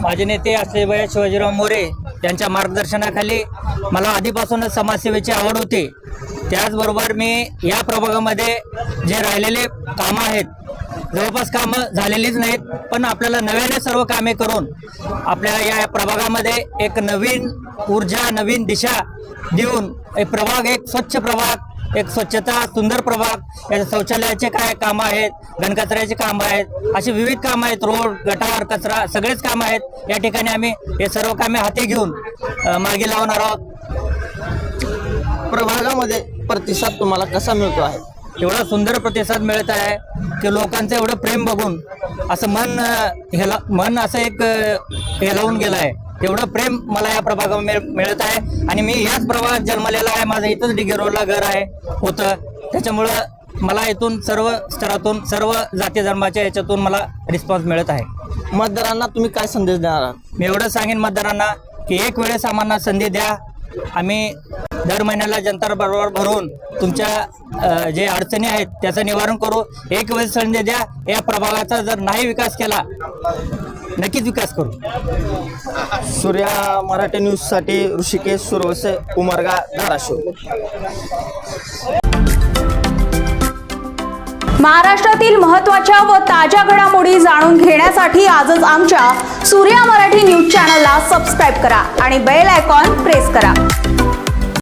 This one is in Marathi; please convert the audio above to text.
माझे नेते असलेले शिवाजीराव मोरे यांच्या मार्गदर्शनाखाली मला आधीपासूनच समाजसेवेची आवड होती। त्याचबरोबर मी या प्रभागामध्ये जे राहिलेले कामं आहेत, जवळपास कामं झालेलीच नाहीत, पण आपल्याला नव्याने सर्व कामे करून आपल्या या प्रभागामध्ये एक नवीन ऊर्जा, नवीन दिशा देऊन एक प्रभाग, एक स्वच्छ प्रभाग, एक स्वच्छता सुंदर प्रभाग, या शौचालयाचे काय कामं आहेत, घनकचऱ्याचे कामं आहेत, अशी विविध कामं आहेत, रोड, गटार, कचरा सगळेच कामं आहेत। या ठिकाणी आम्ही हे सर्व कामे हाती घेऊन मार्गी लावणार आहोत। प्रभागामध्ये प्रतिसाद तुम्हाला कसा मिळतो आहे? एवढा सुंदर प्रतिसाद मिळत आहे की लोकांचं एवढं प्रेम बघून असं मन असं एक हेलावून गेलं आहे। एवढं प्रेम मला या प्रभागामध्ये मिळत आहे आणि मी याच प्रभागात जन्मलेला आहे। माझं इथंच डिगे रोडला घर होतं, त्याच्यामुळं मला इथून सर्व स्तरातून, सर्व जाती धर्माच्या याच्यातून मला रिस्पॉन्स मिळत आहे। मतदारांना तुम्ही काय संदेश देणार आहात? मी एवढं सांगेन मतदारांना की एक वेळेस आम्हाला संधी द्या, आम्ही दर महिन्याला जनता बरोबर भरून तुमच्या जे अडचणी आहेत त्याचं निवारण करू। एक वेळेस संधी द्या, या प्रभागाचा जर नाही विकास केला नक्कीच विकास करू। सूर्या मराठी न्यूजसाठी ऋषिकेश सुरवसे, उमरगा, धाराशिव। महाराष्ट्रातील महत्त्वाच्या व ताज्या घडामोडी जाणून घेण्यासाठी आजच आमच्या सूर्या मराठी न्यूज चॅनलला सबस्क्राईब करा आणि बेल आयकॉन प्रेस करा।